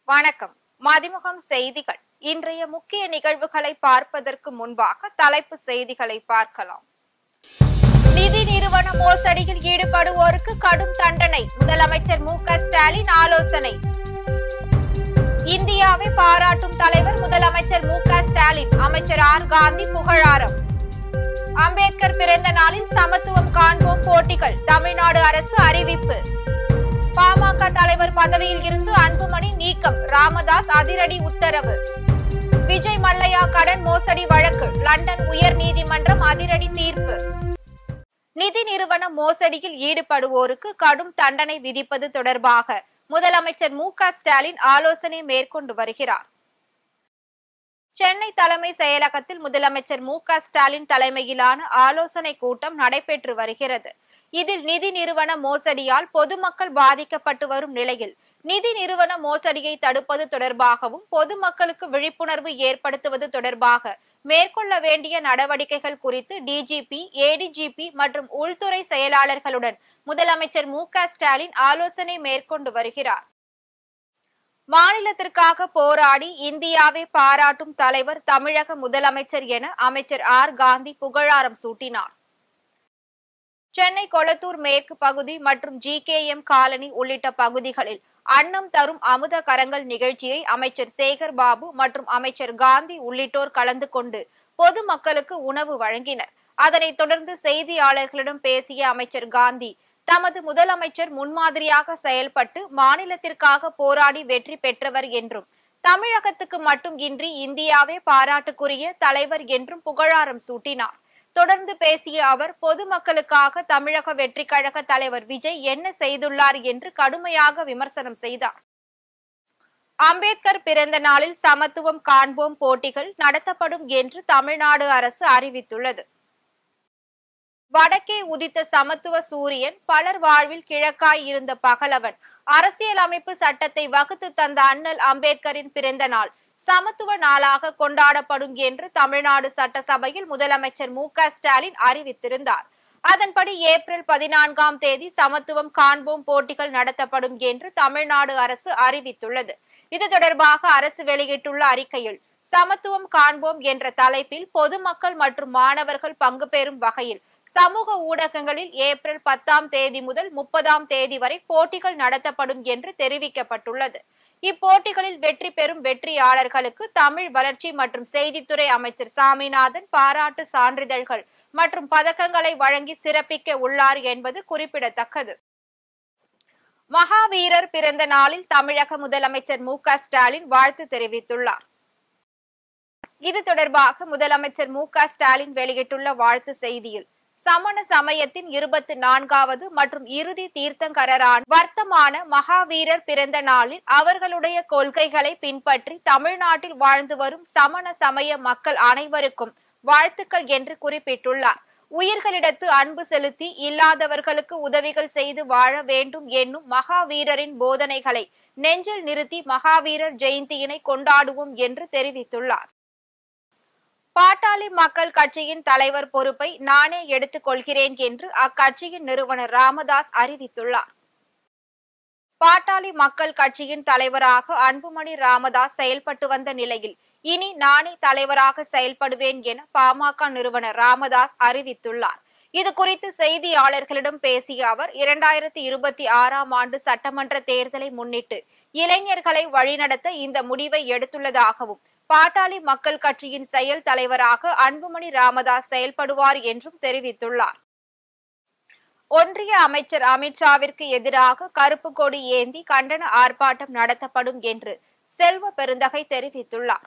வணக்கம். மதிமுகம் செய்திகள். இன்றைய முக்கிய நிகழ்வுகளை பார்ப்பதற்கு முன்பாக தலைப்பு செய்திகளை பார்க்கலாம். நிதி நிறுவன மோசடியில் ஈடுபடுவோருக்கு கடும் தண்டனை, முதலமைச்சர் மு.க.ஸ்டாலின் ஆலோசனை. இந்தியாவை பாராட்டும் தலைவர் முதலமைச்சர் மு.க.ஸ்டாலின், அமைச்சர் ஆர். காந்தி புகழாரம். அம்பேத்கர் பிறந்த நாளில் சமத்துவம் காண்போம் போட்டிகள், தமிழ்நாடு அரசு அறிவிப்பு. பாமக தலைவர் பதவியில் இருந்து அன்புமணி நீக்கம், ராமதாஸ் அதிரடி உத்தரவு. விஜய் மல்லையா கடன் மோசடி வழக்கு, லண்டன் உயர் நீதிமன்றம் அதிரடி தீர்ப்பு. நிதி நிறுவன மோசடியில் ஈடுபடுவோருக்கு கடும் தண்டனை விதிப்பது தொடர்பாக முதலமைச்சர் மு.க.ஸ்டாலின் ஆலோசனை மேற்கொண்டு வருகிறார். சென்னை தலைமை செயலகத்தில் முதலமைச்சர் மு.க.ஸ்டாலின் தலைமையிலான ஆலோசனை கூட்டம் நடைபெற்று வருகிறது. இதில் நிதி நிறுவன மோசடியால் பொதுமக்கள் பாதிக்கப்பட்டு வரும் நிலையில் நிதி நிறுவன மோசடியை தடுப்பது தொடர்பாகவும் பொதுமக்களுக்கு விழிப்புணர்வு ஏற்படுத்துவது தொடர்பாக மேற்கொள்ள வேண்டிய நடவடிக்கைகள் குறித்து டிஜிபி, ஏடிஜிபி மற்றும் உள்துறை செயலாளர்களுடன் முதலமைச்சர் மு.க.ஸ்டாலின் ஆலோசனை மேற்கொண்டு வருகிறார். மாநிலத்திற்காக போராடி இந்தியாவை பாராட்டும் தலைவர் தமிழக முதலமைச்சர் என அமைச்சர் ஆர். காந்தி புகழாரம் சூட்டினார். சென்னை கொளத்தூர் மேற்கு பகுதி மற்றும் ஜி.கே.எம். காலனி உள்ளிட்ட பகுதிகளில் அன்னம் தரும் அமுத கரங்கள் நிகழ்ச்சியை அமைச்சர் சேகர் பாபு மற்றும் அமைச்சர் காந்தி உள்ளிட்டோர் கலந்து கொண்டு பொதுமக்களுக்கு உணவு வழங்கினர். அதனைத் தொடர்ந்து செய்தியாளர்களிடம் பேசிய அமைச்சர் காந்தி, தமது முதலமைச்சர் முன்மாதிரியாக செயல்பட்டு மாநிலத்திற்காக போராடி வெற்றி பெற்றவர் என்றும் தமிழகத்துக்கு மட்டும் இன்றி இந்தியாவே பாராட்டுக்குரிய தலைவர் என்றும் புகழாரம் சூட்டினார். தொடர்ந்து பேசிய அவர், பொதுமக்களுக்காக தமிழக வெற்றி கழக தலைவர் விஜய் என்ன செய்துள்ளார் என்று கடுமையாக விமர்சனம் செய்தார். அம்பேத்கர் பிறந்த நாளில் சமத்துவம் காண்போம் போட்டிகள் நடத்தப்படும் என்று தமிழ்நாடு அரசு அறிவித்துள்ளது. வடக்கே உதித்த சமத்துவ சூரியன், பலர் வாழ்வில் கிழக்காய் இருந்த பகலவன், அரசியலமைப்பு சட்டத்தை வகுத்து தந்த அண்ணல் அம்பேத்கரின் பிறந்த நாள் சமத்துவ நாளாக கொண்டாடப்படும் என்று தமிழ்நாடு சட்டசபையில் முதலமைச்சர் மு.க.ஸ்டாலின் அறிவித்திருந்தார். அதன்படி ஏப்ரல் 14ஆம் தேதி சமத்துவம் காண்போம் போட்டிகள் நடத்தப்படும் என்று தமிழ்நாடு அரசு அறிவித்துள்ளது. இது தொடர்பாக அரசு வெளியிட்டுள்ள அறிக்கையில், சமத்துவம் காண்போம் என்ற தலைப்பில் பொதுமக்கள் மற்றும் மாணவர்கள் பங்கு பெறும் வகையில் சமூக ஊடகங்களில் ஏப்ரல் 10ஆம் தேதி முதல் 30ஆம் தேதி வரை போட்டிகள் நடத்தப்படும் என்று தெரிவிக்கப்பட்டுள்ளது. இப்போட்டிகளில் வெற்றி பெறும் வெற்றியாளர்களுக்கு தமிழ் வளர்ச்சி மற்றும் செய்தித்துறை அமைச்சர் சாமிநாதன் பாராட்டு சான்றிதழ்கள் மற்றும் பதக்கங்களை வழங்கி சிறப்பிக்க உள்ளார் என்பது குறிப்பிடத்தக்கது. மகாவீரர் பிறந்த நாளில் தமிழக முதலமைச்சர் மு.க.ஸ்டாலின் வாழ்த்து தெரிவித்துள்ளார். இது தொடர்பாக முதலமைச்சர் மு.க.ஸ்டாலின் வெளியிட்டுள்ள வாழ்த்து செய்தியில், சமண சமயத்தின் 24வது மற்றும் இறுதி தீர்த்தங்கரரான வர்த்தமான மகாவீரர் பிறந்த நாளில் அவர்களுடைய கொள்கைகளை பின்பற்றி தமிழ்நாட்டில் வாழ்ந்து வரும் சமண சமய மக்கள் அனைவருக்கும் வாழ்த்துக்கள் என்று குறிப்பிட்டுள்ளார். உயிர்களிடத்து அன்பு செலுத்தி இல்லாதவர்களுக்கு உதவிகள் செய்து வாழ வேண்டும் என்னும் மகாவீரரின் போதனைகளை நெஞ்சில் நிறுத்தி மகாவீரர் ஜெயந்தியினை கொண்டாடுவோம் என்று தெரிவித்துள்ளார். பாட்டாளி மக்கள் கட்சியின் தலைவர் பொறுப்பை நானே எடுத்துக் கொள்கிறேன் என்று அக்கட்சியின் நிறுவனர் ராமதாஸ் அறிவித்துள்ளார். பாட்டாளி மக்கள் கட்சியின் தலைவராக அன்புமணி ராமதாஸ் செயல்பட்டு வந்த நிலையில் இனி நானே தலைவராக செயல்படுவேன் என பாமக நிறுவனர் ராமதாஸ் அறிவித்துள்ளார். இது குறித்து செய்தியாளர்களிடம் பேசிய அவர், 2026ஆம் ஆண்டு சட்டமன்ற தேர்தலை முன்னிட்டு இளைஞர்களை வழிநடத்த இந்த முடிவை எடுத்துள்ளதாகவும் பாட்டாளி மக்கள் கட்சியின் செயல் தலைவராக அன்புமணி ராமதாஸ் செயல்படுவார் என்றும் தெரிவித்துள்ளார். ஒன்றிய அமைச்சர் அமித்ஷாவிற்கு எதிராக கருப்பு கொடி ஏந்தி கண்டன ஆர்ப்பாட்டம் நடத்தப்படும் என்று செல்வ பெருந்தகை தெரிவித்துள்ளார்.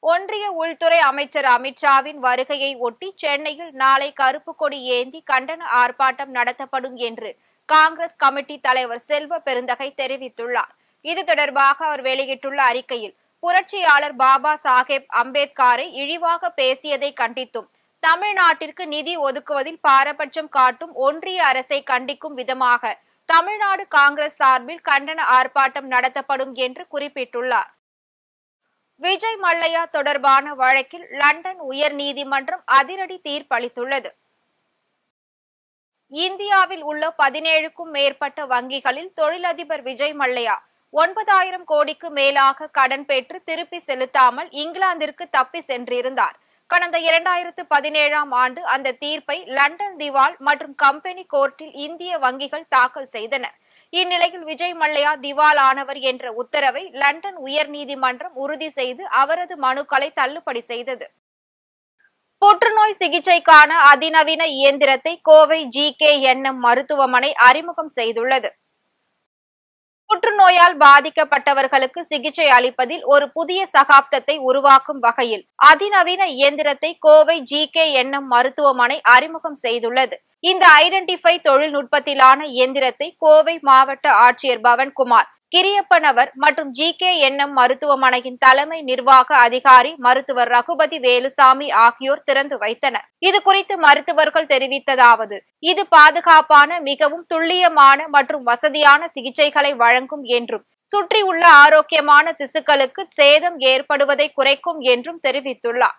ஒன்றிய உள்துறை அமைச்சர் அமித்ஷாவின் வருகையை ஒட்டி சென்னையில் நாளை கருப்பு கொடி ஏந்தி கண்டன ஆர்ப்பாட்டம் நடத்தப்படும் என்று காங்கிரஸ் கமிட்டி தலைவர் செல்வ பெருந்தகை தெரிவித்துள்ளார். இது தொடர்பாக அவர் வெளியிட்டுள்ள அறிக்கையில், புரட்சியாளர் பாபா சாஹேப் அம்பேத்கரை இழிவாக பேசியதை கண்டித்தும் தமிழ்நாட்டிற்கு நிதி ஒதுக்குவதில் பாரபட்சம் காட்டும் ஒன்றிய அரசை கண்டிக்கும் விதமாக தமிழ்நாடு காங்கிரஸ் சார்பில் கண்டன ஆர்ப்பாட்டம் நடத்தப்படும் என்று குறிப்பிட்டுள்ளார். விஜய் மல்லையா தொடர்பான வழக்கில் லண்டன் உயர் நீதிமன்றம் அதிரடி தீர்ப்பளித்துள்ளது. இந்தியாவில் உள்ள 17க்கும் மேற்பட்ட வங்கிகளில் தொழிலதிபர் விஜய் மல்லையா 9,000 கோடிக்கு மேலாக கடன் பெற்று திருப்பி செலுத்தாமல் இங்கிலாந்திற்கு தப்பி சென்றிருந்தார். கடந்த 2017ஆம் ஆண்டு அந்த தீர்ப்பை லண்டன் திவால் மற்றும் கம்பெனி கோர்ட்டில் இந்திய வங்கிகள் தாக்கல் செய்தனர். இந்நிலையில் விஜய் மல்லையா திவால் ஆனவர் என்ற உத்தரவை லண்டன் உயர்நீதிமன்றம் உறுதி செய்து அவரது மனுக்களை தள்ளுபடி செய்தது. புற்றுநோய் சிகிச்சைக்கான அதிநவீன இயந்திரத்தை கோவை GKNM மருத்துவமனை அறிமுகம் செய்துள்ளது. புற்றுநோயால் பாதிக்கப்பட்டவர்களுக்கு சிகிச்சை அளிப்பதில் ஒரு புதிய சகாப்தத்தை உருவாக்கும் வகையில் அதிநவீன இயந்திரத்தை கோவை GKNM மருத்துவமனை அறிமுகம் செய்துள்ளது. இந்த ஐடென்டிஃபை தொழில்நுட்பத்திலான இயந்திரத்தை கோவை மாவட்ட ஆட்சியர் பவன்குமார் கிரியப்பனவர் மற்றும் GKNM மருத்துவமனையின் தலைமை நிர்வாக அதிகாரி மருத்துவர் ரகுபதி வேலுசாமி ஆகியோர் திறந்து வைத்தனர். இது குறித்து மருத்துவர்கள் தெரிவித்ததாவது, இது பாதுகாப்பான, மிகவும் துல்லியமான மற்றும் வசதியான சிகிச்சைகளை வழங்கும் என்றும் சுற்றியுள்ள ஆரோக்கியமான திசுக்களுக்கு சேதம் ஏற்படுவதை குறைக்கும் என்றும் தெரிவித்துள்ளார்.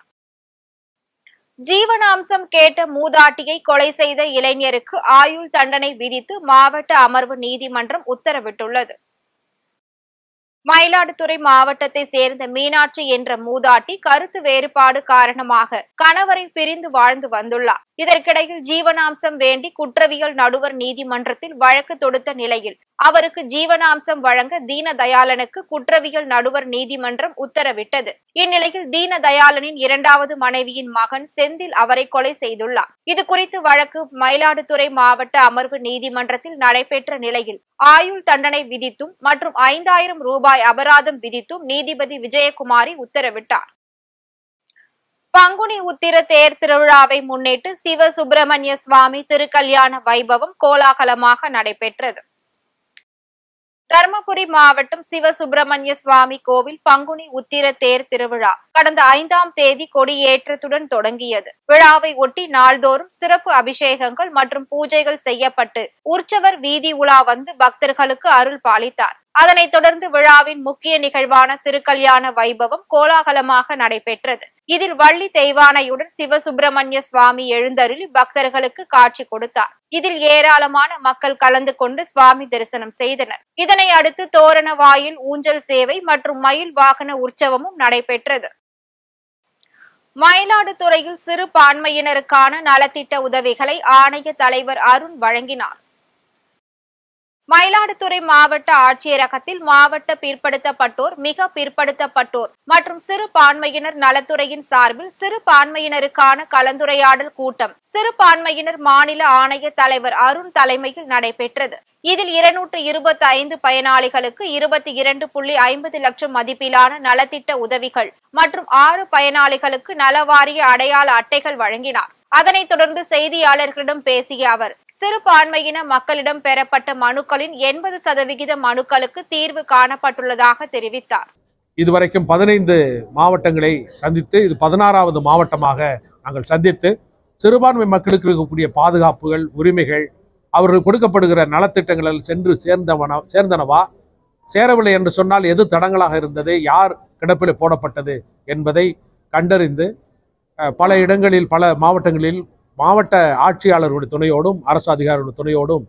ஜீவனாம்சம் கேட்ட மூதாட்டியை கொலை செய்த இளைஞருக்கு ஆயுள் தண்டனை விதித்து மாவட்ட அமர்வு நீதிமன்றம் உத்தரவிட்டுள்ளது. மயிலாடுதுறை மாவட்டத்தை சேர்ந்த மீனாட்சி என்ற மூதாட்டி கருத்து வேறுபாடு காரணமாக கணவரை பிரிந்து வாழ்ந்து வந்துள்ளார். இதற்கிடையில் ஜீவனாம்சம் வேண்டி குற்றவியல் நடுவர் நீதிமன்றத்தில் வழக்கு தொடுத்த நிலையில் அவருக்கு ஜீவனாம்சம் வழங்க தீனதயாளனுக்கு குற்றவியல் நடுவர் நீதிமன்றம் உத்தரவிட்டது. இந்நிலையில் தீனதயாளனின் 2வது மனைவியின் மகன் செந்தில் அவரை கொலை செய்துள்ளார். இது குறித்து வழக்கு மயிலாடுதுறை மாவட்ட அமர்வு நீதிமன்றத்தில் நடைபெற்ற நிலையில் ஆயுள் தண்டனை விதித்தும் மற்றும் 5,000 ரூபாய் அபராதம் விதித்தும் நீதிபதி விஜயகுமாரி உத்தரவிட்டார். பங்குனி உத்திர தேர் திருவிழாவை முன்னிட்டு சிவ சுப்பிரமணிய சுவாமி திருக்கல்யாண வைபவம் கோலாகலமாக நடைபெற்றது. தர்மபுரி மாவட்டம் சிவ சுப்பிரமணிய சுவாமி கோவில் பங்குனி உத்திர தேர் திருவிழா கடந்த 5ஆம் தேதி கொடியேற்றத்துடன் தொடங்கியது. விழாவை ஒட்டி நாள்தோறும் சிறப்பு அபிஷேகங்கள் மற்றும் பூஜைகள் செய்யப்பட்டு உற்சவர் வீதி உலா வந்து பக்தர்களுக்கு அருள் பாலித்தார். அதனைத் தொடர்ந்து விழாவின் முக்கிய நிகழ்வான திருக்கல்யாண வைபவம் கோலாகலமாக நடைபெற்றது. இதில் வள்ளி தெய்வானையுடன் சிவசுப்பிரமணிய சுவாமி எழுந்தருளி பக்தர்களுக்கு காட்சி கொடுத்தார். இதில் ஏராளமான மக்கள் கலந்து கொண்டு சுவாமி தரிசனம் செய்தனர். இதனை அடுத்து தோரண வாயில், ஊஞ்சல் சேவை மற்றும் மயில் வாகன உற்சவமும் நடைபெற்றது. மயிலாடுதுறையில் சிறுபான்மையினருக்கான நலத்திட்ட உதவிகளை ஆணைய தலைவர் அருண் வழங்கினார். மயிலாடுதுறை மாவட்ட ஆட்சியரகத்தில் மாவட்ட பிற்படுத்தப்பட்டோர், மிக பிற்படுத்தப்பட்டோர் மற்றும் சிறுபான்மையினர் நலத்துறையின் சார்பில் சிறுபான்மையினருக்கான கலந்துரையாடல் கூட்டம் சிறுபான்மையினர் மாநில ஆணைய தலைவர் அருண் தலைமையில் நடைபெற்றது. இதில் 225 பயனாளிகளுக்கு 22.50 லட்சம் மதிப்பிலான நலத்திட்ட உதவிகள் மற்றும் 6 பயனாளிகளுக்கு நலவாரிய அடையாள அட்டைகள் வழங்கினார். அதனைத் தொடர்ந்து செய்தியாளர்களிடம் பேசிய அவர், சிறுபான்மையின மக்களிடம் பெறப்பட்ட மனுக்களின் 80% மனுக்களுக்கு தீர்வு காணப்பட்டுள்ளதாக தெரிவித்தார். இதுவரைக்கும் 15 மாவட்டங்களை சந்தித்து இது 16வது மாவட்டமாக நாங்கள் சந்தித்து சிறுபான்மை மக்களுக்கு இருக்கக்கூடிய பாதுகாப்புகள், உரிமைகள், அவர்கள் கொடுக்கப்படுகிற நலத்திட்டங்களில் சென்று சேர்ந்தனவா, சேரவில்லை என்று சொன்னால் எது தடங்களாக இருந்தது, யார் கிடப்பில் போடப்பட்டது என்பதை கண்டறிந்து பல இடங்களில், பல மாவட்டங்களில் மாவட்ட ஆட்சியாளர்களுடைய துணையோடும் அரசு அதிகாரிகளுடைய துணையோடும்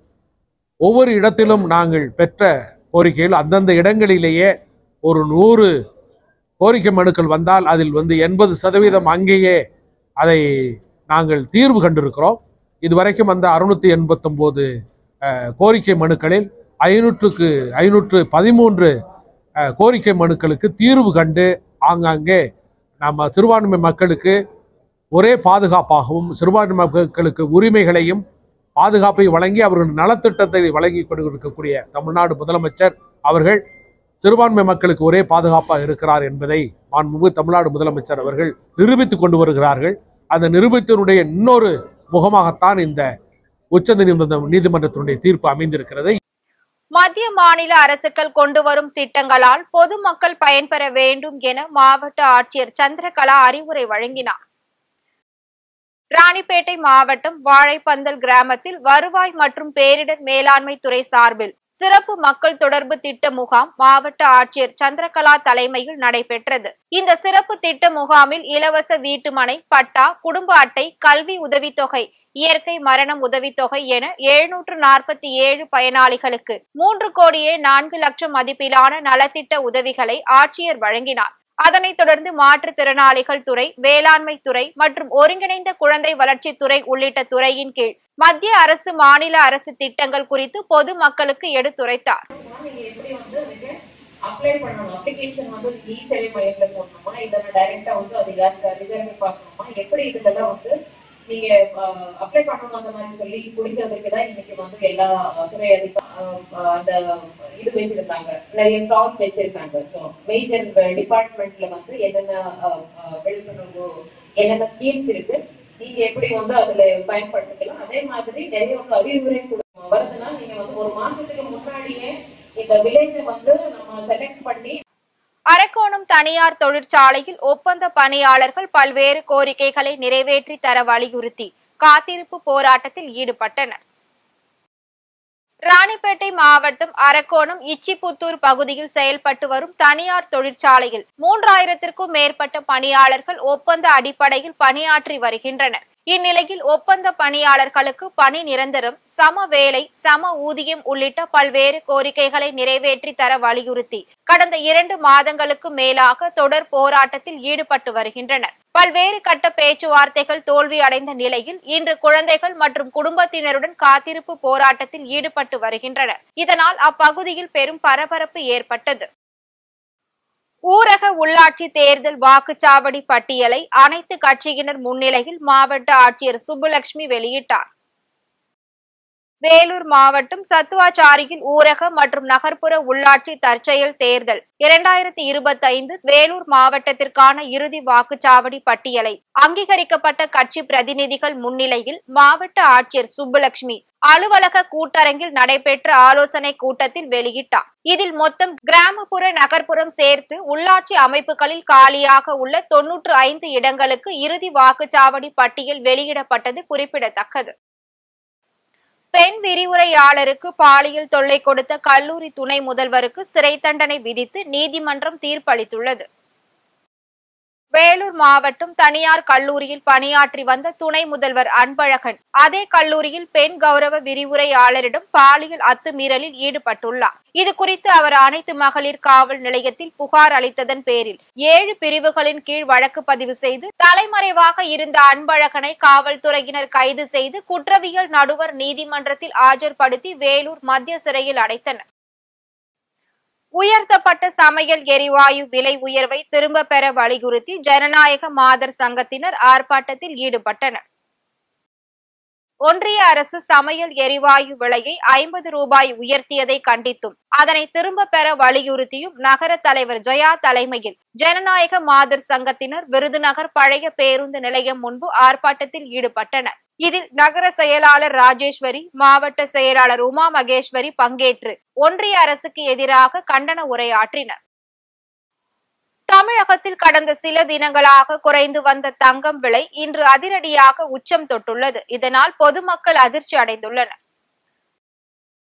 ஒவ்வொரு இடத்திலும் நாங்கள் பெற்ற கோரிக்கையில் அந்தந்த இடங்களிலேயே ஒரு 100 கோரிக்கை மனுக்கள் வந்தால் அதில் 80% அங்கேயே அதை நாங்கள் தீர்வு கண்டிருக்கிறோம். இதுவரைக்கும் அந்த 689 கோரிக்கை மனுக்களில் 513 கோரிக்கை மனுக்களுக்கு தீர்வு கண்டு ஆங்காங்கே நம்ம சிறுபான்மை மக்களுக்கு ஒரே பாதுகாப்பாகவும் சிறுபான்மை மக்களுக்கு உரிமைகளையும் பாதுகாப்பை வழங்கி அவர்கள் நலத்திட்டத்தை வழங்கி கொண்டிருக்கக்கூடிய தமிழ்நாடு முதலமைச்சர் அவர்கள் சிறுபான்மை மக்களுக்கு ஒரே பாதுகாப்பாக இருக்கிறார் என்பதை மாண்புமிகு தமிழ்நாடு முதலமைச்சர் அவர்கள் நிரூபித்துக் கொண்டு வருகிறார்கள். அந்த நிரூபித்தனுடைய இன்னொரு முகமாகத்தான் இந்த உச்சநீதிமன்றத்தினுடைய தீர்ப்பு அமைந்திருக்கிறது. மத்திய மாநில அரசுகள் கொண்டு வரும் திட்டங்களால் பொதுமக்கள் பயன்பெற வேண்டும் என மாவட்ட ஆட்சியர் சந்திரகலா அறிவுரை வழங்கினார். ராணிப்பேட்டை மாவட்டம் வாழைப்பந்தல் கிராமத்தில் வருவாய் மற்றும் பேரிடர் மேலாண்மை துறை சார்பில் சிறப்பு மக்கள் தொடர்பு திட்ட முகாம் மாவட்ட ஆட்சியர் சந்திரகலா தலைமையில் நடைபெற்றது. இந்த சிறப்பு திட்ட முகாமில் இலவச வீட்டுமனை, பட்டா, குடும்ப அட்டை, கல்வி உதவித்தொகை, இயற்கை மரணம் உதவித்தொகை என 747 பயனாளிகளுக்கு 3,04,00,000 மதிப்பிலான நலத்திட்ட உதவிகளை ஆட்சியர் வழங்கினார். அதனைத் தொடர்ந்து மாற்றுத்திறனாளிகள் துறை, வேளாண்மை துறை மற்றும் ஒருங்கிணைந்த குழந்தை வளர்ச்சித்துறை உள்ளிட்ட துறையின் கீழ் மத்திய அரசு, மாநில அரசு திட்டங்கள் குறித்து பொது மக்களுக்கு எடுத்துரைத்தார். நீங்க அப்ளை பண்ணணும் அந்த மாதிரி சொல்லி குடிக்கிறதுக்கு தான் இன்னைக்கு எல்லா துறை அந்த இது வச்சிருக்காங்க, நிறைய ஸ்டால்ஸ் வச்சிருக்காங்க. ஸோ மேஜர் டிபார்ட்மெண்ட்ல என்னென்ன விழிப்புணர்வு, என்னென்ன ஸ்கீம்ஸ் இருக்கு, நீங்க எப்படி அதுல பயன்படுத்திக்கலாம். அதே மாதிரி நிறைய அறிவுரை வருதுன்னா நீங்க ஒரு மாசத்துக்கு முன்னாடியே இந்த வில்லேஜை நம்ம செலக்ட் பண்ணி. அரக்கோணம் தனியார் தொழிற்சாலையில் ஒப்பந்த பணியாளர்கள் பல்வேறு கோரிக்கைகளை நிறைவேற்றி தர வலியுறுத்தி காத்திருப்பு போராட்டத்தில் ஈடுபட்டனர். ராணிப்பேட்டை மாவட்டம் அரக்கோணம் இச்சிபுத்தூர் பகுதியில் செயல்பட்டு வரும் தனியார் தொழிற்சாலையில் 3000க்கும் மேற்பட்ட பணியாளர்கள் ஒப்பந்த அடிப்படையில் பணியாற்றி வருகின்றனர். இந்நிலையில் ஒப்பந்த பணியாளர்களுக்கு பணி நிரந்தரம், சம வேலை, சம ஊதியம் உள்ளிட்ட பல்வேறு கோரிக்கைகளை நிறைவேற்றி தர வலியுறுத்தி கடந்த 2 மாதங்களுக்கு மேலாக தொடர் போராட்டத்தில் ஈடுபட்டு வருகின்றனர். பல்வேறு கட்ட பேச்சுவார்த்தைகள் தோல்வி அடைந்த நிலையில் இன்று குழந்தைகள் மற்றும் குடும்பத்தினருடன் காத்திருப்பு போராட்டத்தில் ஈடுபட்டு வருகின்றனர். இதனால் அப்பகுதியில் பெரும் பரபரப்பு ஏற்பட்டது. ஊரக உள்ளாட்சி தேர்தல் வாக்குச்சாவடி பட்டியலை அனைத்து கட்சியினர் முன்னிலையில் மாவட்ட ஆட்சியர் சுப்புலட்சுமி வெளியிட்டார். வேலூர் மாவட்டம் சத்துவாச்சாரியில் ஊரக மற்றும் நகர்ப்புற உள்ளாட்சி தற்செயல் தேர்தல் 2025 வேலூர் மாவட்டத்திற்கான இறுதி வாக்குச்சாவடி பட்டியலை அங்கீகரிக்கப்பட்ட கட்சி பிரதிநிதிகள் முன்னிலையில் மாவட்ட ஆட்சியர் சுப்புலட்சுமி அலுவலக கூட்டரங்கில் நடைபெற்ற ஆலோசனை கூட்டத்தில் வெளியிட்டார். இதில் மொத்தம் கிராமப்புற, நகர்ப்புறம் சேர்த்து உள்ளாட்சி அமைப்புகளில் காலியாக உள்ள 95 இடங்களுக்கு இறுதி வாக்குச்சாவடி பட்டியல் வெளியிடப்பட்டது குறிப்பிடத்தக்கது. பெண் விரிவுரையாளருக்கு பாலியல் தொல்லை கொடுத்த கல்லூரி துணை முதல்வருக்கு சிறை தண்டனை விதித்து நீதிமன்றம் தீர்ப்பளித்துள்ளது. வேலூர் மாவட்டம் தனியார் கல்லூரியில் பணியாற்றி வந்த துணை முதல்வர் அன்பழகன் அதே கல்லூரியில் பெண் கௌரவ விரிவுரையாளரிடம் பாலியல் அத்துமீறலில் ஈடுபட்டுள்ளார். இது குறித்து அவர் அனைத்து மகளிர் காவல் நிலையத்தில் புகார் அளித்ததன் பேரில் 7 பிரிவுகளின் கீழ் வழக்கு பதிவு செய்து தலைமறைவாக இருந்த அன்பழகனை காவல்துறையினர் கைது செய்து குற்றவியல் நடுவர் நீதிமன்றத்தில் ஆஜர்படுத்தி வேலூர் மத்திய சிறையில் அடைத்தனர். உயர்த்தப்பட்ட சமையல் எரிவாயு விலை உயர்வை திரும்ப பெற வலியுறுத்தி ஜனநாயக மாதர் சங்கத்தினர் ஆர்ப்பாட்டத்தில் ஈடுபட்டனர். ஒன்றிய அரசு சமையல் எரிவாயு விலையை 50 ரூபாய் உயர்த்தியதை கண்டித்தும் அதனை திரும்ப பெற வலியுறுத்தியும் நகர தலைவர் ஜெயா தலைமையில் ஜனநாயக மாதர் சங்கத்தினர் விருதுநகர் பழைய பேருந்து நிலையம் முன்பு ஆர்ப்பாட்டத்தில் ஈடுபட்டனர். இதில் நகர செயலாளர் ராஜேஸ்வரி, மாவட்ட செயலாளர் உமா மகேஸ்வரி பங்கேற்று ஒன்றிய அரசுக்கு எதிராக கண்டன உரையாற்றினர். தமிழகத்தில் கடந்த சில தினங்களாக குறைந்து வந்த தங்கம் விலை இன்று அதிரடியாக உச்சம் தொட்டுள்ளது. இதனால் பொதுமக்கள் அதிர்ச்சி அடைந்துள்ளனர்.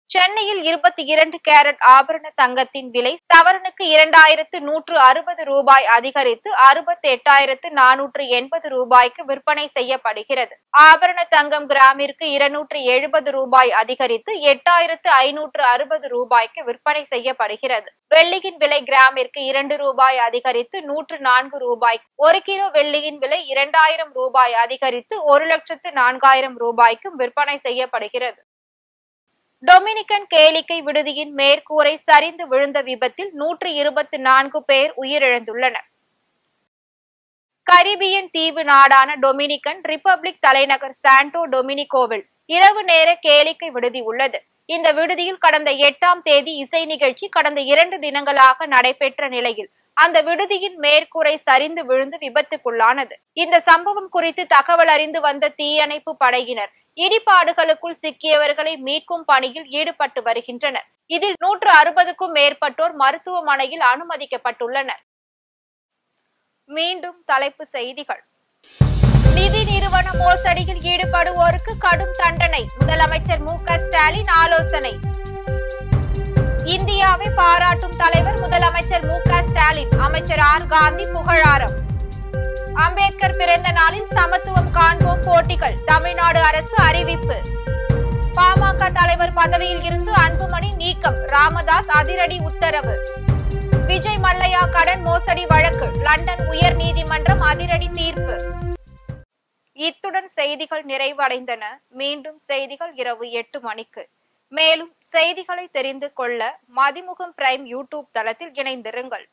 சென்னையில் 22 கேரட் ஆபரண தங்கத்தின் விலை சவரனுக்கு 2160 ரூபாய் அதிகரித்து 68,480 ரூபாய்க்கு விற்பனை செய்யப்படுகிறது. ஆபரண தங்கம் கிராமிற்கு 270 ரூபாய் அதிகரித்து 8,560 ரூபாய்க்கு விற்பனை செய்யப்படுகிறது. வெள்ளியின் விலை கிராமிற்கு 2 ரூபாய் அதிகரித்து 104 ரூபாய். 1 கிலோ வெள்ளியின் விலை 2000 ரூபாய் அதிகரித்து 1,04,000 ரூபாய்க்கும் விற்பனை செய்யப்படுகிறது. டொமினிக்கன் கேளிக்கை விடுதியின் மேற்கூரை சரிந்து விழுந்த விபத்தில் 124 பேர் உயிரிழந்துள்ளனர். கரிபியன் தீவு நாடான டொமினிக்கன் ரிபப்ளிக் தலைநகர் சாண்டோ டொமினிகோவில் இரவு நேர கேளிக்கை விடுதி உள்ளது. இந்த விடுதியில் கடந்த 8ஆம் தேதி இசை நிகழ்ச்சி கடந்த 2 தினங்களாக நடைபெற்ற நிலையில் அந்த விடுதியின் மேற்கூரை சரிந்து விழுந்து விபத்துக்குள்ளானது. இந்த சம்பவம் குறித்து தகவல் அறிந்து வந்த தீயணைப்பு படையினர் இடிபாடுகளுக்குள் சிக்கியவர்களை மீட்கும் பணியில் ஈடுபட்டு வருகின்றனர். இதில் 160க்கும் மேற்பட்டோர் மருத்துவமனையில் அனுமதிக்கப்பட்டுள்ளனர். மீண்டும் தலைப்பு செய்திகள். நிதி நிறுவனம் மோசடியில் ஈடுபடுவோருக்கு கடும் தண்டனை, முதலமைச்சர் மு.க.ஸ்டாலின் ஆலோசனை. இந்தியாவை பாராட்டும் தலைவர் முதலமைச்சர் மு.க.ஸ்டாலின், அமைச்சர் ஆர். காந்தி புகழாரம். அம்பேத்கர் பிறந்த நாளில் சமத்துவம் காண்போம் போட்டிகள், தமிழ்நாடு அரசு அறிவிப்பு. பாமக தலைவர் பதவியில் இருந்து அன்புமணி நீக்கம், ராமதாஸ் அதிரடி உத்தரவு. விஜய் மல்லையா கடன் மோசடி வழக்கு, லண்டன் உயர் நீதிமன்றம் அதிரடி தீர்ப்பு. இத்துடன் செய்திகள் நிறைவடைந்தன. மீண்டும் செய்திகள் இரவு 8 மணிக்கு. மேலும் செய்திகளை தெரிந்து கொள்ள மதிமுகம் பிரைம் யூடியூப் தளத்தில் இணைந்திருங்கள்.